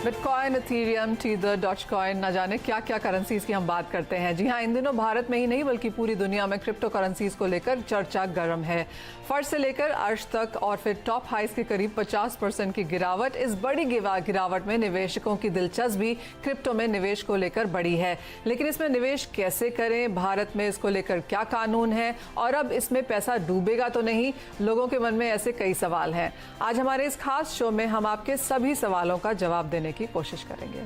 Bitcoin, Ethereum, teether, Dogecoin, ना जाने क्या क्या करेंसीज की हम बात करते हैं। जी हाँ, इन दिनों भारत में ही नहीं बल्कि पूरी दुनिया में क्रिप्टो करेंसीज को लेकर चर्चा गर्म है। फर्श से लेकर अर्श तक और फिर टॉप हाइस के करीब 50% की गिरावट। इस बड़ी गिरावट में निवेशकों की दिलचस्पी क्रिप्टो में निवेश को लेकर बढ़ी है। लेकिन इसमें निवेश कैसे करें, भारत में इसको लेकर क्या कानून है और अब इसमें पैसा डूबेगा तो नहीं? लोगों के मन में ऐसे कई सवाल हैं। आज हमारे इस खास शो में हम आपके सभी सवालों का जवाब देने की कोशिश करेंगे।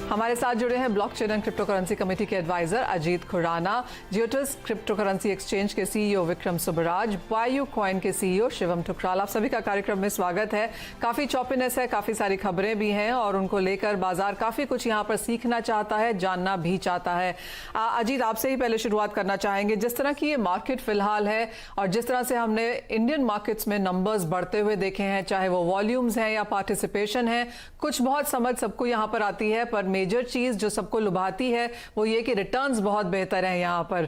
हमारे साथ जुड़े हैं blockchain and crypto currency committee के adviser Ajit Khurana, Giottus crypto currency exchange के सीईओ विक्रम सुबराज, वायु कॉइन के सीईओ शिवम ठुकराल। आप सभी का कार्यक्रम में स्वागत है। काफ़ी चौपीनेस है, काफ़ी सारी खबरें भी हैं और उनको लेकर बाजार काफ़ी कुछ यहाँ पर सीखना चाहता है, जानना भी चाहता है। अजीत, आपसे ही पहले शुरुआत करना चाहेंगे। जिस तरह की ये मार्केट फिलहाल है और जिस तरह से हमने इंडियन मार्केट्स में नंबर्स बढ़ते हुए देखे हैं, चाहे वो वॉल्यूम्स हैं या पार्टिसिपेशन है, कुछ बहुत समझ सबको यहाँ पर आती है, पर मेजर चीज जो सबको लुभाती है वो ये कि रिटर्न्स बहुत बेहतर हैं यहाँ पर।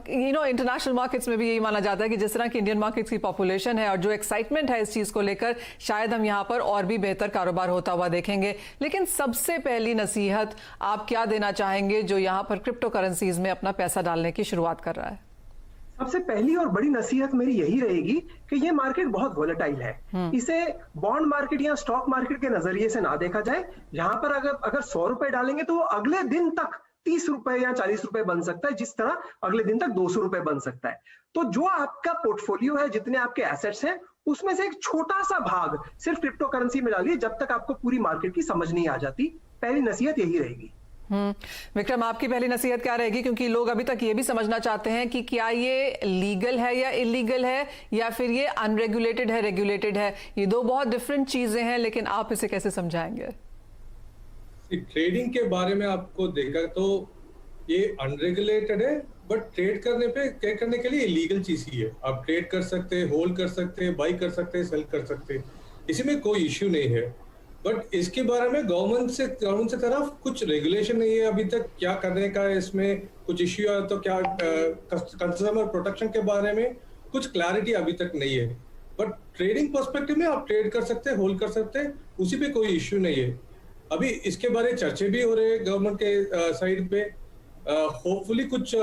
इंटरनेशनल मार्केट्स में भी यही माना जाता है कि जिस तरह की इंडियन मार्केट्स की पॉपुलेशन है और जो एक्साइटमेंट है इस चीज को लेकर, शायद हम यहाँ पर और भी बेहतर कारोबार होता हुआ देखेंगे। लेकिन सबसे पहली नसीहत आप क्या देना चाहेंगे जो यहाँ पर क्रिप्टो करेंसीज में अपना पैसा डालने की शुरुआत कर रहा है? सबसे पहली और बड़ी नसीहत मेरी यही रहेगी कि ये मार्केट बहुत वोलेटाइल है। इसे बॉन्ड मार्केट या स्टॉक मार्केट के नजरिए से ना देखा जाए। यहाँ पर अगर 100 रुपए डालेंगे तो वो अगले दिन तक 30 रुपए या 40 रुपए बन सकता है, जिस तरह अगले दिन तक 200 रुपए बन सकता है। तो जो आपका पोर्टफोलियो है, जितने आपके एसेट्स हैं, उसमें से एक छोटा सा भाग सिर्फ क्रिप्टो करेंसी में डालिए जब तक आपको पूरी मार्केट की समझ नहीं आ जाती। पहली नसीहत यही रहेगी। विक्रम, आपकी पहली नसीहत क्या रहेगी? क्योंकि लोग अभी तक ये भी समझना चाहते हैं कि क्या ये लीगल है या इलीगल है या फिर ये अनरेगुलेटेड है, रेगुलेटेड है। ये दो बहुत डिफरेंट चीजें हैं, लेकिन आप इसे कैसे समझाएंगे? ट्रेडिंग के बारे में आपको देखा तो ये अनरेगुलेटेड है, बट ट्रेड करने के लिए लीगल चीज ही है। आप ट्रेड कर सकते हैं, होल्ड कर सकते हैं, बाई कर सकते हैं, सेल कर सकते हैं, इसमें कोई इश्यू नहीं है। बट इसके बारे में गवर्नमेंट से तरफ कुछ रेगुलेशन नहीं है अभी तक। क्या करने का है, इसमें कुछ इश्यू है तो क्या कंज्यूमर प्रोटेक्शन के बारे में कुछ क्लैरिटी अभी तक नहीं है। बट ट्रेडिंग पर्सपेक्टिव में आप ट्रेड कर सकते हैं, होल्ड कर सकते हैं, उसी पे कोई इश्यू नहीं है। अभी इसके बारे में चर्चे भी हो रहे हैं गवर्नमेंट के साइड पे। होपफुली कुछ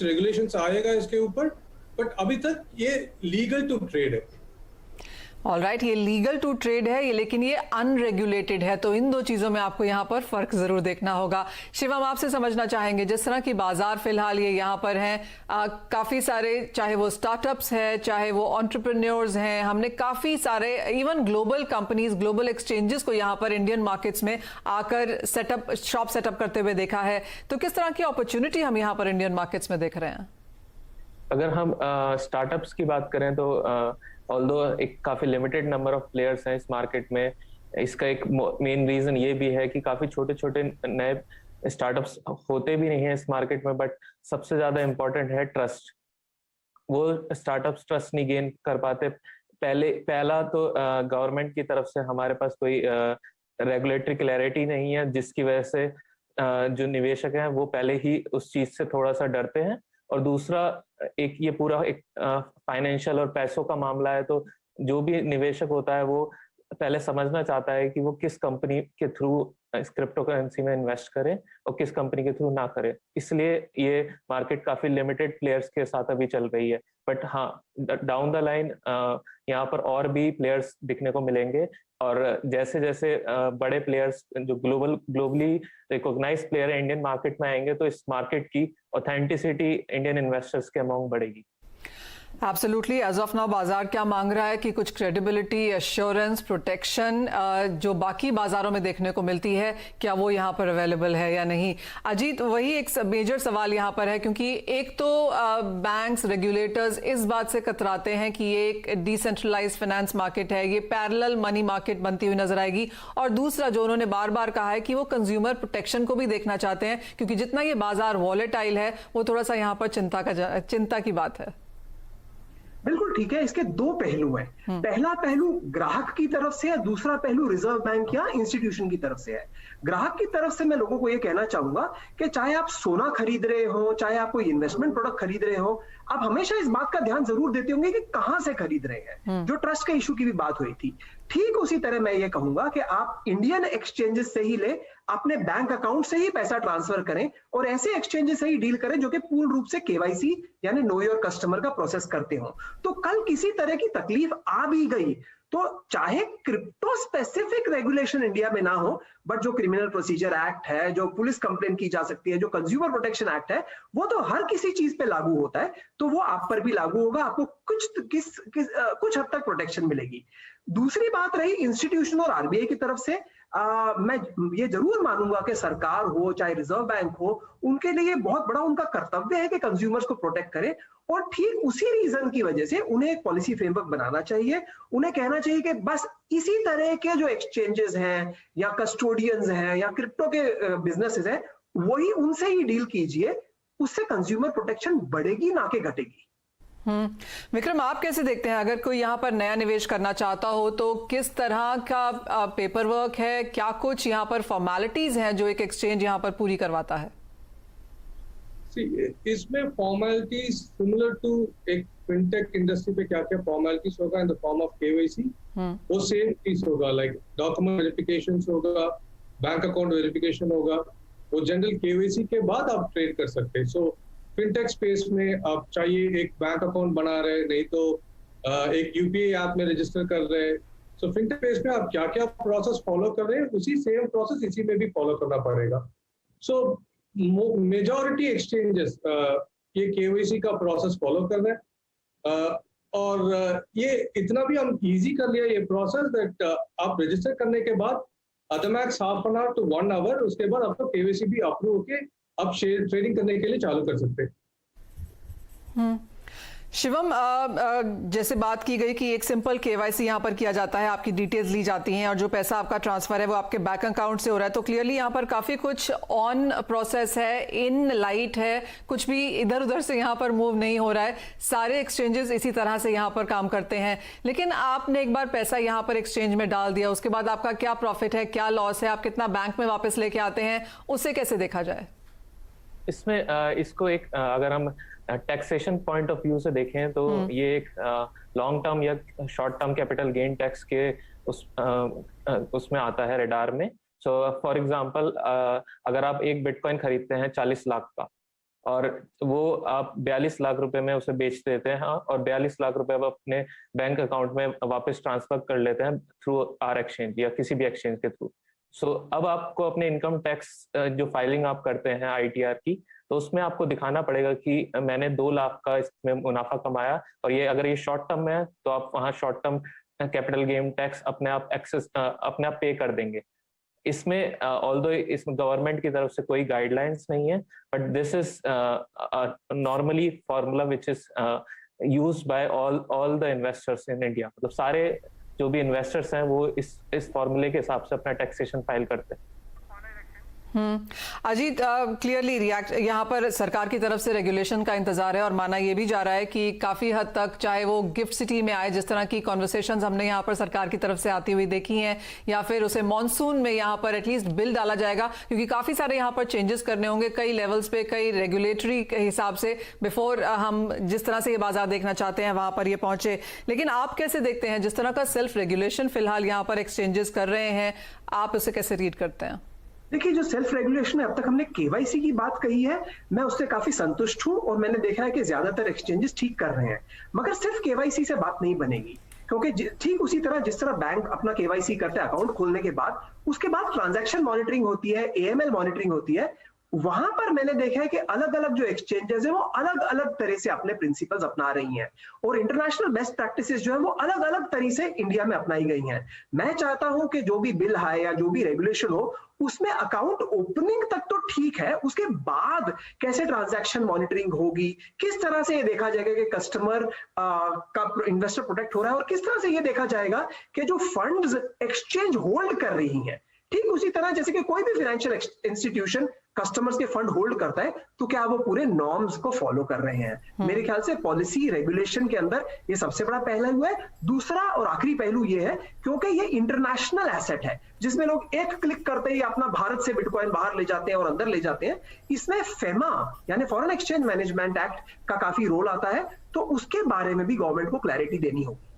रेगुलेशंस आएगा इसके ऊपर, बट अभी तक ये लीगल टू ट्रेड है। ऑलराइट, ये लीगल टू ट्रेड है ये, लेकिन ये अनरेगुलेटेड है। तो इन दो चीजों में आपको यहाँ पर फर्क जरूर देखना होगा। शिवम, आपसे समझना चाहेंगे, जिस तरह की बाजार फिलहाल ये यहाँ पर हैं, काफी सारे, चाहे वो स्टार्टअप्स है, चाहे वो एंटरप्रेन्योर्स हैं, हमने काफी सारे even global companies, global exchanges को यहाँ पर इंडियन मार्केट्स में आकर शॉप सेटअप करते हुए देखा है। तो किस तरह की अपॉर्चुनिटी हम यहाँ पर इंडियन मार्केट्स में देख रहे हैं? अगर हम स्टार्टअप्स की बात करें तो ऑल्दो एक काफी लिमिटेड नंबर ऑफ प्लेयर्स हैं इस मार्केट में। इसका एक मेन रीजन ये भी है कि काफी छोटे छोटे नए स्टार्टअप्स होते भी नहीं है इस मार्केट में। बट सबसे ज्यादा इम्पोर्टेंट है ट्रस्ट। वो स्टार्टअप्स ट्रस्ट नहीं गेन कर पाते। पहला तो गवर्नमेंट की तरफ से हमारे पास कोई रेगुलेटरी क्लैरिटी नहीं है, जिसकी वजह से जो निवेशक हैं वो पहले ही उस चीज से थोड़ा सा डरते हैं। और दूसरा, एक ये पूरा एक फाइनेंशियल और पैसों का मामला है, तो जो भी निवेशक होता है वो पहले समझना चाहता है कि वो किस कंपनी के थ्रू इस क्रिप्टो करेंसी में इन्वेस्ट करे और किस कंपनी के थ्रू ना करे। इसलिए ये मार्केट काफी लिमिटेड प्लेयर्स के साथ अभी चल रही है। बट हाँ, डाउन द लाइन यहाँ पर और भी प्लेयर्स दिखने को मिलेंगे। और जैसे जैसे बड़े प्लेयर्स जो ग्लोबली रिकॉग्नाइज्ड प्लेयर है इंडियन मार्केट में आएंगे, तो इस मार्केट की ऑथेंटिसिटी इंडियन इन्वेस्टर्स के अमाउंट बढ़ेगी। एब्सोल्युटली। एज ऑफ नाउ बाजार क्या मांग रहा है कि कुछ क्रेडिबिलिटी, एश्योरेंस, प्रोटेक्शन जो बाकी बाजारों में देखने को मिलती है, क्या वो यहाँ पर अवेलेबल है या नहीं? अजीत, वही एक मेजर सवाल यहाँ पर है, क्योंकि एक तो बैंक्स, रेगुलेटर्स इस बात से कतराते हैं कि ये एक डिसेंट्रलाइज्ड फाइनेंस मार्केट है, ये पैरेलल मनी मार्केट बनती हुई नजर आएगी। और दूसरा, जो उन्होंने बार बार कहा है कि वो कंज्यूमर प्रोटेक्शन को भी देखना चाहते हैं, क्योंकि जितना ये बाजार वॉलेटाइल है वो थोड़ा सा यहाँ पर चिंता की बात है। बिल्कुल ठीक है। इसके दो पहलू हैं। पहला पहलू ग्राहक की तरफ से है, दूसरा पहलू रिजर्व बैंक या इंस्टीट्यूशन की तरफ से है। ग्राहक की तरफ से मैं लोगों को यह कहना चाहूंगा कि चाहे आप सोना खरीद रहे हो, चाहे आप कोई इन्वेस्टमेंट प्रोडक्ट खरीद रहे हो, आप हमेशा इस बात का ध्यान जरूर देते होंगे कि कहां से खरीद रहे हैं। जो ट्रस्ट के इशू की भी बात हुई थी, ठीक उसी तरह मैं ये कहूंगा कि आप इंडियन एक्सचेंजेस से ही ले, अपने बैंक अकाउंट से ही पैसा ट्रांसफर करें और ऐसे एक्सचेंजेस से ही डील करें जो कि पूर्ण रूप से केवाईसी यानी नो योर कस्टमर का प्रोसेस करते हो। तो कल किसी तरह की तकलीफ आ भी गई तो चाहे क्रिप्टो स्पेसिफिक रेगुलेशन इंडिया में ना हो, बट जो क्रिमिनल प्रोसीजर एक्ट है, जो पुलिस कंप्लेंट की जा सकती है, जो कंज्यूमर प्रोटेक्शन एक्ट है, वो तो हर किसी चीज पे लागू होता है, तो वो आप पर भी लागू होगा। आपको कुछ हद तक प्रोटेक्शन मिलेगी। दूसरी बात रही इंस्टीट्यूशन और आरबीआई की तरफ से, मैं ये जरूर मानूंगा कि सरकार हो चाहे रिजर्व बैंक हो, उनके लिए बहुत बड़ा उनका कर्तव्य है कि कंज्यूमर्स को प्रोटेक्ट करें। और ठीक उसी रीजन की वजह से उन्हें एक पॉलिसी फ्रेमवर्क बनाना चाहिए। उन्हें कहना चाहिए कि बस इसी तरह के जो एक्सचेंजेस हैं या कस्टोडियंस हैं या क्रिप्टो के बिजनेसेस हैं, वही उनसे ही डील कीजिए। उससे कंज्यूमर प्रोटेक्शन बढ़ेगी ना कि घटेगी। विक्रम, आप कैसे देखते हैं, अगर कोई यहाँ पर नया निवेश करना चाहता हो तो किस तरह का पेपर वर्क है, क्या कुछ यहाँ पर फॉर्मेलिटीज हैं जो एक एक्सचेंज यहाँ पर पूरी करवाता है? इसमें फॉर्मेलिटीज सिमिलर टू एक फिनटेक इंडस्ट्री पे क्या क्या फॉर्मेलिटीज होगा in the form of KYC, वो सेम चीज होगा। लाइक डॉक्यूमेंट वेरिफिकेशन होगा, बैंक अकाउंट वेरिफिकेशन होगा, वो जनरल केवाईसी के बाद आप ट्रेड कर सकते हैं। सो फिनटेक स्पेस में आप चाहिए एक बैंक अकाउंट बना रहे, नहीं तो एक यूपीआई ऐप में रजिस्टर कर रहे हैं। सो फिनटेक स्पेस में आप क्या क्या प्रोसेस फॉलो कर रहे हैं, उसी सेम प्रोसेस इसी में भी फॉलो करना पड़ेगा। सो मेजॉरिटी एक्सचेंजेस ये केवाईसी का प्रोसेस फॉलो कर रहे हैं, और ये इतना भी हम इजी कर लिया ये प्रोसेस दैट आप रजिस्टर करने के बाद at max half an hour to 1 hour, उसके बाद आपका केवाईसी भी अप्रूव होके आप शेयर ट्रेडिंग करने के लिए चालू कर सकते हैं। शिवम, जैसे बात की गई कि एक सिंपल केवाईसी यहाँ पर किया जाता है, आपकी डिटेल्स ली जाती हैं और जो पैसा आपका ट्रांसफर है वो आपके बैंक अकाउंट से हो रहा है, तो क्लियरली यहाँ पर काफी कुछ ऑन प्रोसेस है, इन लाइट है, कुछ भी इधर उधर से यहाँ पर मूव नहीं हो रहा है। सारे एक्सचेंजेस इसी तरह से यहाँ पर काम करते हैं। लेकिन आपने एक बार पैसा यहाँ पर एक्सचेंज में डाल दिया, उसके बाद आपका क्या प्रॉफिट है, क्या लॉस है, आप कितना बैंक में वापस लेके आते हैं, उसे कैसे देखा जाए? इसमें इसको एक अगर हम टैक्सेशन पॉइंट ऑफ व्यू से देखें तो ये एक लॉन्ग टर्म या short term capital gain tax के उसमें आता है रेडार में। सो फॉर एग्जांपल, अगर आप एक बिटकॉइन खरीदते हैं 40 लाख का और वो आप 42 लाख रुपए में उसे बेच देते हैं और 42 लाख रुपए आप अपने बैंक अकाउंट में वापस ट्रांसफर कर लेते हैं थ्रू आर एक्सचेंज या किसी भी एक्सचेंज के थ्रू। सो अब आपको अपने इनकम टैक्स जो फाइलिंग आप करते हैं आईटीआर की, तो उसमें आपको दिखाना पड़ेगा कि मैंने 2 लाख का इसमें मुनाफा कमाया, और ये अगर ये शॉर्ट टर्म में है तो आप वहाँ short term capital gain tax अपने आप पे कर देंगे। इसमें ऑल्दो इसमें गवर्नमेंट की तरफ से कोई गाइडलाइंस नहीं है, but this is normally formula which is used by all the investors in India. मतलब सारे जो भी इन्वेस्टर्स हैं वो इस फॉर्मूले के हिसाब से अपना टैक्सेशन फाइल करते हैं। अजीत, क्लियरली रिएक्ट यहाँ पर सरकार की तरफ से रेगुलेशन का इंतजार है और माना ये भी जा रहा है कि काफी हद तक, चाहे वो गिफ्ट सिटी में आए, जिस तरह की कॉन्वर्सेशंस हमने यहाँ पर सरकार की तरफ से आती हुई देखी हैं, या फिर उसे मॉनसून में यहाँ पर एटलीस्ट बिल डाला जाएगा, क्योंकि काफी सारे यहाँ पर चेंजेस करने होंगे कई लेवल्स पे, कई रेगुलेटरी के हिसाब से, बिफोर हम जिस तरह से ये बाजार देखना चाहते हैं वहां पर ये पहुंचे। लेकिन आप कैसे देखते हैं जिस तरह का सेल्फ रेगुलेशन फिलहाल यहाँ पर एक्सचेंजेस कर रहे हैं, आप उसे कैसे रीड करते हैं? देखिए, जो सेल्फ रेगुलेशन में अब तक हमने केवाईसी की बात कही है, मैं उससे काफी संतुष्ट हूं और मैंने देखा है कि ज्यादातर एक्सचेंजेस ठीक कर रहे हैं। मगर सिर्फ केवाईसी से बात नहीं बनेगी, क्योंकि ठीक उसी तरह जिस तरह बैंक अपना केवाईसी करते हैं अकाउंट खोलने के बाद, उसके बाद ट्रांजैक्शन मॉनिटरिंग होती है, एएमएल मॉनिटरिंग होती है। वहां पर मैंने देखा है कि अलग अलग जो एक्सचेंजेस हैं वो अलग अलग तरह से अपने प्रिंसिपल्स अपना रही हैं और इंटरनेशनल बेस्ट प्रैक्टिसेस जो है वो अलग अलग तरह से इंडिया में अपनाई गई हैं। मैं चाहता हूं कि जो भी बिल है या जो भी रेगुलेशन हो, उसमें अकाउंट ओपनिंग तक तो ठीक है, उसके बाद कैसे ट्रांजैक्शन मॉनिटरिंग होगी, किस तरह से ये देखा जाएगा कि कस्टमर का इन्वेस्टर प्रोटेक्ट हो रहा है, और किस तरह से ये देखा जाएगा कि जो फंड्स एक्सचेंज होल्ड कर रही हैं, ठीक उसी तरह जैसे कि कोई भी फाइनेंशियल इंस्टीट्यूशन कस्टमर्स के फंड होल्ड करता है, तो क्या वो पूरे नॉर्म्स को फॉलो कर रहे हैं? मेरे ख्याल से पॉलिसी रेगुलेशन के अंदर ये सबसे बड़ा पहलू है। दूसरा और आखिरी पहलू ये है, क्योंकि ये इंटरनेशनल एसेट है जिसमें लोग एक क्लिक करते ही अपना भारत से बिटकॉइन बाहर ले जाते हैं और अंदर ले जाते हैं, इसमें फेमा यानी फॉरेन एक्सचेंज मैनेजमेंट एक्ट का काफी रोल आता है, तो उसके बारे में भी गवर्नमेंट को क्लैरिटी देनी होगी।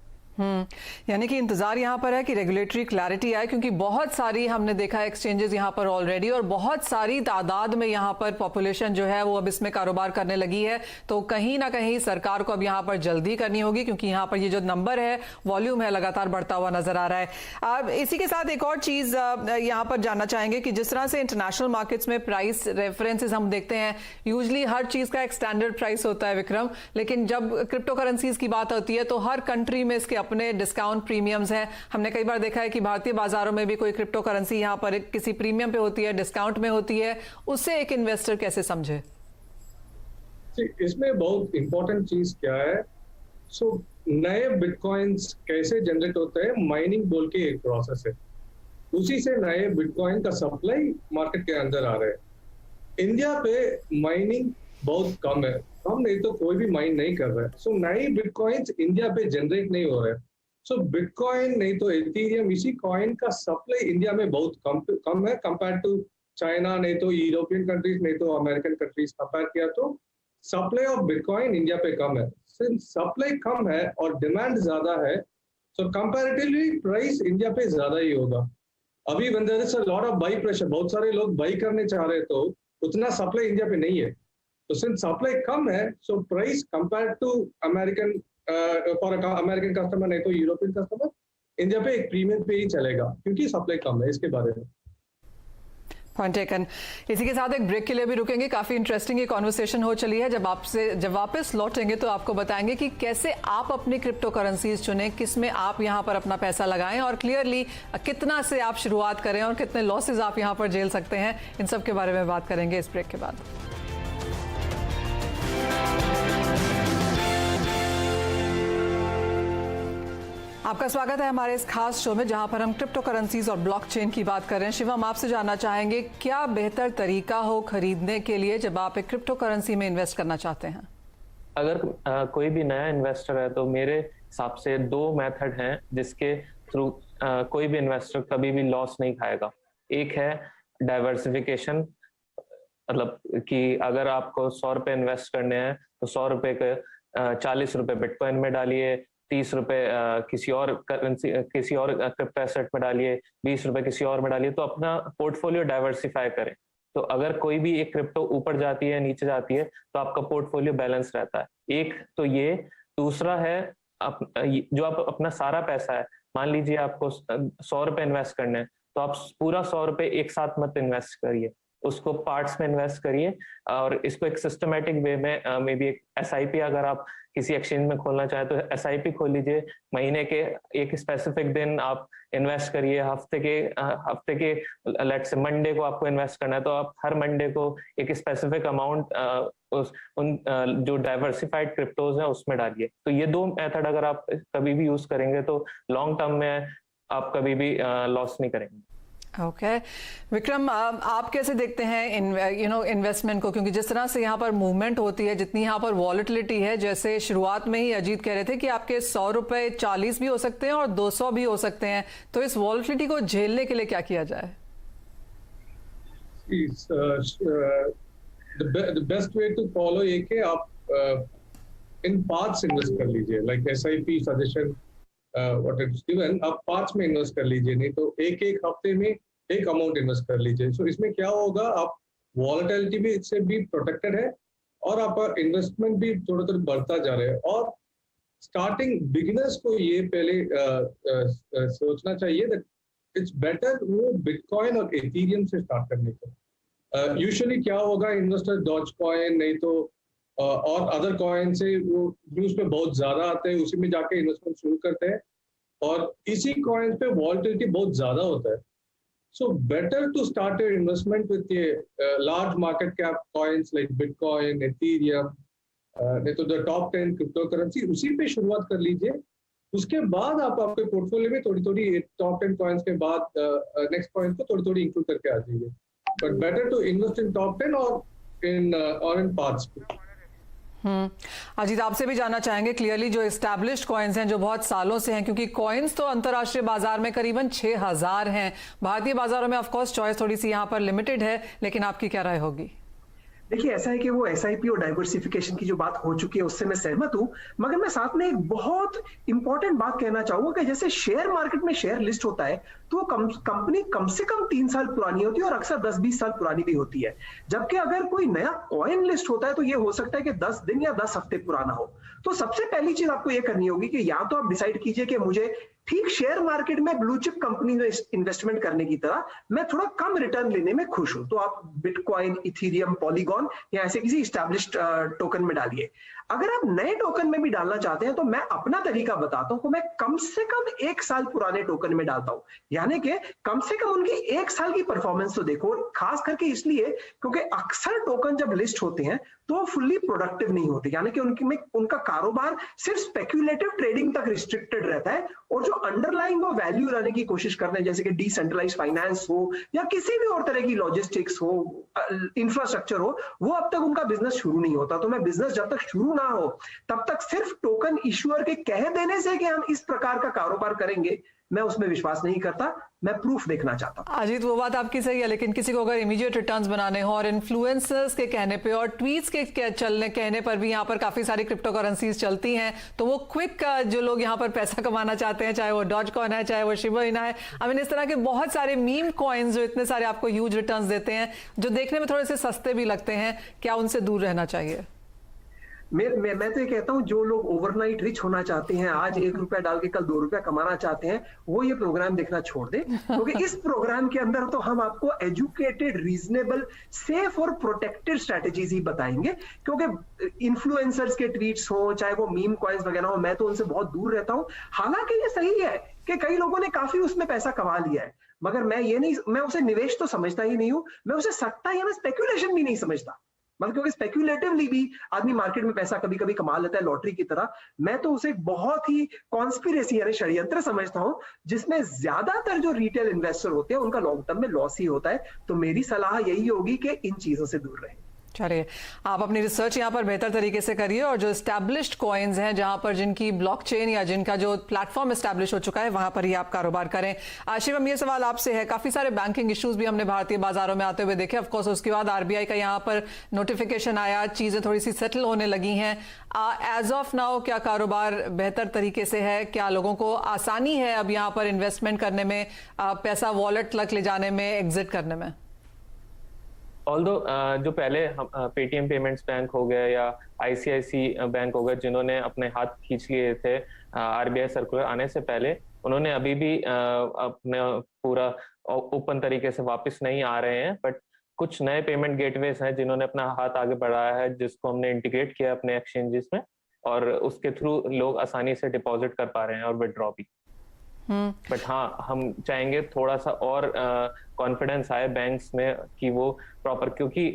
यानी कि इंतजार यहाँ पर है कि रेगुलेटरी क्लैरिटी आए, क्योंकि बहुत सारी हमने देखा है एक्सचेंजेस यहाँ पर ऑलरेडी, और बहुत सारी तादाद में यहाँ पर पॉपुलेशन जो है वो अब इसमें कारोबार करने लगी है। तो कहीं ना कहीं सरकार को अब यहाँ पर जल्दी करनी होगी, क्योंकि यहाँ पर ये जो नंबर है, वॉल्यूम है, लगातार बढ़ता हुआ नजर आ रहा है। अब इसी के साथ एक और चीज यहाँ पर जानना चाहेंगे कि जिस तरह से इंटरनेशनल मार्केट्स में प्राइस रेफरेंसेस हम देखते हैं, यूजली हर चीज का एक स्टैंडर्ड प्राइस होता है विक्रम, लेकिन जब क्रिप्टो करेंसीज की बात होती है तो हर कंट्री में इसके अपने डिस्काउंट प्रीमियम्स हैं। हमने कई बार देखा है कि भारतीय बाजारों में भी कोई क्रिप्टो करेंसी यहाँ पर किसी प्रीमियम पे होती है, डिस्काउंट में होती है, उससे एक इन्वेस्टर कैसे समझे? इसमें बहुत इंपॉर्टेंट चीज क्या है, नए बिटकॉइंस कैसे जनरेट होते हैं, माइनिंग बोल के एक प्रोसेस है, उसी से नए बिटकॉइन का सप्लाई मार्केट के अंदर आ रहा है। इंडिया पे माइनिंग बहुत कम है, हम नहीं तो कोई भी माइन नहीं कर रहा है, नए बिटकॉइंस इंडिया पे जनरेट नहीं हो रहे हैं। बिटकॉइन नहीं तो एथेरियम, इसी कॉइन का सप्लाई इंडिया में बहुत कम है कंपेयर टू चाइना, नहीं तो यूरोपियन कंट्रीज, नहीं तो अमेरिकन कंट्रीज कंपेयर किया तो सप्लाई ऑफ बिटकॉइन इंडिया पे कम है। सिंस सप्लाई कम है और डिमांड ज्यादा है, सो कंपैरेटिवली प्राइस इंडिया पे ज्यादा ही होगा। अभी when there is a lot of buy pressure, बहुत सारे लोग बाई करने चाह रहे, तो उतना सप्लाई इंडिया पे नहीं है, तो सिंस सप्लाई कम है, so price compare to American for American customer, नहीं तो यूरोपियन कस्टमर, इंडिया पे एक प्रीमियम पे ही चलेगा, क्योंकि सप्लाई कम है। इसके बारे में पॉइंट टेकन। इसी के साथ एक ब्रेक के लिए भी रुकेंगे। काफी इंटरेस्टिंग ये कॉन्वर्सेशन हो चली है। जब वापस लौटेंगे तो आपको बताएंगे कि कैसे आप अपनी क्रिप्टो करेंसीज चुनें, किस में आप यहां पर अपना पैसा लगाएं, और क्लियरली कितना से आप शुरुआत करें और कितने लॉसेज आप यहां पर झेल सकते हैं। इन सब के बारे में बात करेंगे इस ब्रेक के बाद। आपका स्वागत है हमारे इस खास शो में, जहां पर हम क्रिप्टो करेंसीज और ब्लॉकचेन की बात कर रहे हैं। शिवम, आपसे जानना चाहेंगे क्या बेहतर तरीका हो खरीदने के लिए जब आप एक क्रिप्टो करेंसी में इन्वेस्ट करना चाहते हैं? अगर कोई भी नया इन्वेस्टर है तो मेरे हिसाब से दो मेथड हैं जिसके थ्रू कोई भी इन्वेस्टर कभी भी लॉस नहीं खाएगा। एक है डाइवर्सिफिकेशन, मतलब कि अगर आपको 100 रुपए इन्वेस्ट करने हैं तो 100 रुपए के 40 रुपए बिटकॉइन में डालिए, 30 रुपए किसी और करेंसी, किसी और क्रिप्टो एसेट में डालिए, 20 रुपए किसी और में डालिए, तो अपना पोर्टफोलियो डाइवर्सिफाई करें। तो अगर कोई भी एक क्रिप्टो ऊपर जाती है, नीचे जाती है, तो आपका पोर्टफोलियो बैलेंस रहता है। एक तो ये, दूसरा है जो आप अपना सारा पैसा है, मान लीजिए आपको 100 रुपए इन्वेस्ट करने हैं, तो आप पूरा 100 रुपए एक साथ मत इन्वेस्ट करिए, उसको पार्ट्स में इन्वेस्ट करिए, और इसको एक सिस्टमेटिक वे में मे बी एक SIP अगर आप किसी एक्सचेंज में खोलना चाहे तो SIP खोल लीजिए। महीने के एक स्पेसिफिक दिन आप इन्वेस्ट करिए, हफ्ते के लेट्स से मंडे को आपको इन्वेस्ट करना है, तो आप हर मंडे को एक स्पेसिफिक अमाउंट उन जो डाइवर्सिफाइड क्रिप्टोज है उसमें डालिए। तो ये दो मेथड अगर आप कभी भी यूज करेंगे तो लॉन्ग टर्म में आप कभी भी लॉस नहीं करेंगे। ओके विक्रम, आप कैसे देखते हैं इन्वेस्टमेंट को, क्योंकि जिस तरह से यहाँ पर मूवमेंट होती है, जितनी यहाँ पर वॉलेटिलिटी है, जैसे शुरुआत में ही अजीत कह रहे थे कि आपके 100 रुपए 40 भी हो सकते हैं और 200 भी हो सकते हैं, तो इस वॉलेटिलिटी को झेलने के लिए क्या किया जाए? the best way to follow ये कि आप इन पार्ट्स इन्वेस्ट कर लीजिए, like SIP suggestion what is given, आप पार्ट्स में इन्वेस्ट कर लीजिए, नहीं तो एक हफ्ते में एक अमाउंट इन्वेस्ट कर लीजिए। सो इसमें क्या होगा, आप वॉलेटिलिटी भी इससे भी प्रोटेक्टेड है और आपका इन्वेस्टमेंट भी थोड़ा थोड़ा बढ़ता जा रहा है। और स्टार्टिंग बिगिनर्स को ये पहले सोचना चाहिए दैट इट्स बेटर वो बिटकॉइन और एथेरियम से स्टार्ट करने का। यूजुअली क्या होगा, इन्वेस्टर डॉज कॉइन नहीं तो और अदर कॉइन से वो न्यूज पे बहुत ज्यादा आते हैं, उसी में जाके इन्वेस्टमेंट शुरू करते हैं और इसी कॉइन पे वॉलेटिलिटी बहुत ज्यादा होता है। So better to start your investment with ये large market cap coins like bitcoin, Ethereum, नहीं तो द टॉप 10 क्रिप्टो करेंसी, उसी पे शुरुआत कर लीजिए। उसके बाद आप आपके पोर्टफोलियो में थोड़ी थोड़ी टॉप 10 कॉइन्स के बाद नेक्स्ट कॉइन्स को थोड़ी थोड़ी इंक्लूड करके आ जाइए। but better to invest in top 10 or in parts. Ajit, आपसे भी जानना चाहेंगे क्लियरली जो एस्टैब्लिश्ड कॉइन्स हैं जो बहुत सालों से हैं, क्योंकि कॉइन्स तो अंतर्राष्ट्रीय बाजार में करीबन 6000 हैं, भारतीय बाजारों में ऑफ कोर्स चॉइस थोड़ी सी यहाँ पर लिमिटेड है, लेकिन आपकी क्या राय होगी? देखिए, ऐसा है कि वो एसआईपी और डाइवर्सिफिकेशन की जो बात हो चुकी है उससे मैं सहमत हूं, मगर मैं साथ में एक बहुत इंपॉर्टेंट बात कहना चाहूंगा कि जैसे शेयर मार्केट में शेयर लिस्ट होता है तो कंपनी कम से कम 3 साल पुरानी होती है और अक्सर 10-20 साल पुरानी भी होती है, जबकि अगर कोई नया कॉइन लिस्ट होता है तो ये हो सकता है कि 10 दिन या 10 हफ्ते पुराना हो। तो सबसे पहली चीज आपको ये करनी होगी कि या तो आप डिसाइड कीजिए कि मुझे ठीक शेयर मार्केट में ब्लू चिप कंपनी में इन्वेस्टमेंट करने की तरह मैं थोड़ा कम रिटर्न लेने में खुश हूं, तो आप बिटकॉइन, इथीरियम, पॉलीगॉन या ऐसे किसी एस्टैब्लिश्ड टोकन में डालिए। अगर आप नए टोकन में भी डालना चाहते हैं तो मैं अपना तरीका बताता हूं, मैं कम से कम 1 साल पुराने टोकन में डालता हूं, यानी कि कम से कम उनकी 1 साल की परफॉर्मेंस तो देखो, खास करके इसलिए क्योंकि अक्सर टोकन जब लिस्ट होते हैं तो फुल्ली प्रोडक्टिव नहीं होते, यानी कि उनका कारोबार सिर्फ स्पेक्यूलेटिव ट्रेडिंग तक रिस्ट्रिक्टेड रहता है और जो अंडरलाइंग वो वैल्यू लाने की कोशिश करते हैं, जैसे कि डिसेंट्रलाइज फाइनेंस हो या किसी भी और तरह की लॉजिस्टिक्स हो, इंफ्रास्ट्रक्चर हो, वो अब तक उनका बिजनेस शुरू नहीं होता। तो मैं बिजनेस जब तक शुरू ना हो तब तक सिर्फ टोकन इश्यूअर के कह देने से कि हम इस प्रकार का कारोबार करेंगे, मैं उसमें विश्वास नहीं करता, मैं प्रूफ देखना चाहता हूं। अजीत, वो बात आपकी सही है, लेकिन किसी को अगर इमीडिएट रिटर्न्स बनाने हो और इन्फ्लुएंसर्स के कहने पे और ट्वीट्स के कहने पर भी यहाँ पर काफी सारी क्रिप्टो करेंसीज चलती हैं, तो वो क्विक जो लोग यहाँ पर पैसा कमाना चाहते हैं, चाहे वो डॉजकॉइन है, चाहे वो शिबा इना है, आई मीन इस तरह के बहुत सारे मीम कॉइन्स जो इतने सारे आपको ह्यूज रिटर्न्स देते हैं, जो देखने में थोड़े से सस्ते भी लगते हैं, क्या उनसे दूर रहना चाहिए? मैं तो ये कहता हूं, जो लोग ओवरनाइट रिच होना चाहते हैं, आज 1 रुपया डाल के कल 2 रुपया कमाना चाहते हैं, वो ये प्रोग्राम देखना छोड़ दे, क्योंकि इस प्रोग्राम के अंदर तो हम आपको एजुकेटेड, रीजनेबल, सेफ और प्रोटेक्टेड स्ट्रेटेजीज ही बताएंगे, क्योंकि इन्फ्लुएंसर्स के ट्वीट्स हो, चाहे वो मीम कॉइन्स वगैरह हो, मैं तो उनसे बहुत दूर रहता हूं। हालांकि ये सही है कि कई लोगों ने काफी उसमें पैसा कमा लिया है, मगर मैं उसे निवेश तो समझता ही नहीं हूं, मैं उसे सट्टा या मैं स्पेक्यूलेशन भी नहीं समझता, मतलब क्योंकि स्पेक्यूलेटिवली भी आदमी मार्केट में पैसा कभी कभी कमा लेता है लॉटरी की तरह। मैं तो उसे बहुत ही कॉन्स्पिरेसी यानी षड्यंत्र समझता हूं, जिसमें ज्यादातर जो रिटेल इन्वेस्टर होते हैं उनका लॉन्ग टर्म में लॉस ही होता है। तो मेरी सलाह यही होगी कि इन चीजों से दूर रहें। चलिए, आप अपनी रिसर्च यहाँ पर बेहतर तरीके से करिए और जो एस्टैब्लिश्ड कॉइन्स हैं, जहां पर जिनकी ब्लॉकचेन या जिनका जो प्लेटफॉर्म एस्टैब्लिश हो चुका है, वहां पर ही आप कारोबार करें। शिवम, ये सवाल आपसे है, काफी सारे बैंकिंग इश्यूज भी हमने भारतीय बाजारों में आते हुए देखे, ऑफकोर्स उसके बाद आरबीआई का यहाँ पर नोटिफिकेशन आया, चीजें थोड़ी सी सेटल होने लगी हैं। एज ऑफ नाउ क्या कारोबार बेहतर तरीके से है? क्या लोगों को आसानी है अब यहाँ पर इन्वेस्टमेंट करने में, पैसा वॉलेट तक ले जाने में, एग्जिट करने में? ऑल्दो जो पहले पेटीएम पेमेंट्स बैंक हो गए या आईसीआईसी बैंक हो गए, जिन्होंने अपने हाथ खींच लिए थे आरबीआई सर्कुलर आने से पहले, उन्होंने अभी भी अपने पूरा ओपन तरीके से वापस नहीं आ रहे हैं। बट कुछ नए पेमेंट गेटवेज हैं जिन्होंने अपना हाथ आगे बढ़ाया है, जिसको हमने इंटीग्रेट किया अपने एक्सचेंजेस में, और उसके थ्रू लोग आसानी से डिपॉजिट कर पा रहे हैं और विड्रॉ भी। बट हाँ, हम चाहेंगे थोड़ा सा और कॉन्फिडेंस आए बैंक्स में कि वो प्रॉपर, क्योंकि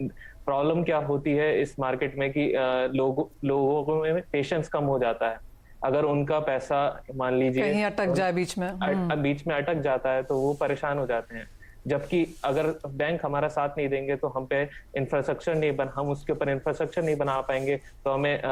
प्रॉब्लम क्या होती है इस मार्केट में कि लोगों में पेशेंस कम हो जाता है। अगर उनका पैसा मान लीजिए कहीं अटक जाए बीच में अटक जाता है तो वो परेशान हो जाते हैं। जबकि अगर बैंक हमारा साथ नहीं देंगे तो हम पे इंफ्रास्ट्रक्चर हम उसके ऊपर इंफ्रास्ट्रक्चर नहीं बना पाएंगे, तो हमें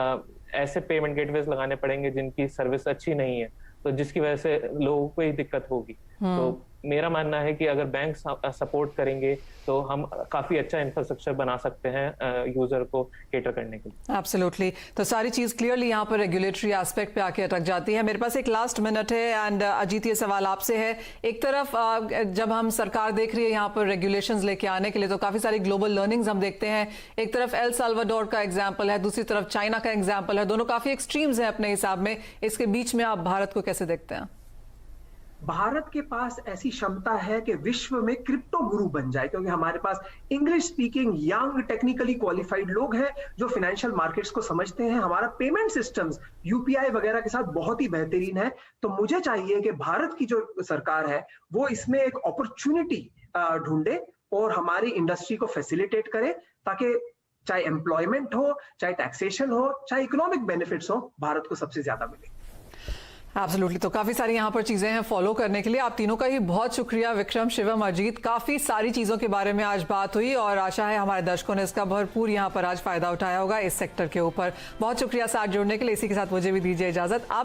ऐसे पेमेंट गेटवेज लगाने पड़ेंगे जिनकी सर्विस अच्छी नहीं है, तो जिसकी वजह से लोगों को ही दिक्कत होगी। तो मेरा मानना है कि अगर बैंक सपोर्ट करेंगे तो हम काफी अच्छा इंफ्रास्ट्रक्चर बना सकते हैं यूजर को केटर करने के लिए। एब्सोल्युटली। तो सारी चीज क्लियरली यहाँ पर रेगुलेटरी एस्पेक्ट पे आके अटक जाती है। मेरे पास एक लास्ट मिनट है एंड अजीत, ये सवाल आपसे है। एक तरफ जब हम सरकार देख रही है यहाँ पर रेगुलेशंस लेके आने के लिए, तो काफी सारी ग्लोबल लर्निंग्स हम देखते हैं। एक तरफ एल साल्वाडोर का एग्जाम्पल है, दूसरी तरफ चाइना का एग्जाम्पल है, दोनों काफी एक्सट्रीम्स हैं अपने हिसाब में। इसके बीच में आप भारत को कैसे देखते हैं? भारत के पास ऐसी क्षमता है कि विश्व में क्रिप्टो गुरु बन जाए, क्योंकि हमारे पास English speaking, young, technically qualified लोग हैं जो फाइनेंशियल मार्केट्स को समझते हैं। हमारा पेमेंट सिस्टम्स यूपीआई वगैरह के साथ बहुत ही बेहतरीन है। तो मुझे चाहिए कि भारत की जो सरकार है वो इसमें एक अपॉर्चुनिटी ढूंढे और हमारी इंडस्ट्री को फैसिलिटेट करे, ताकि चाहे एम्प्लॉयमेंट हो, चाहे टैक्सेशन हो, चाहे इकोनॉमिक बेनिफिट्स हो, भारत को सबसे ज्यादा मिले। एब्सोल्युटली, तो काफी सारी यहाँ पर चीजें हैं फॉलो करने के लिए। आप तीनों का ही बहुत शुक्रिया, विक्रम, शिवम, अजीत। काफी सारी चीजों के बारे में आज बात हुई और आशा है हमारे दर्शकों ने इसका भरपूर यहाँ पर आज फायदा उठाया होगा इस सेक्टर के ऊपर। बहुत शुक्रिया साथ जुड़ने के लिए। इसी के साथ मुझे भी दीजिए इजाजत। आप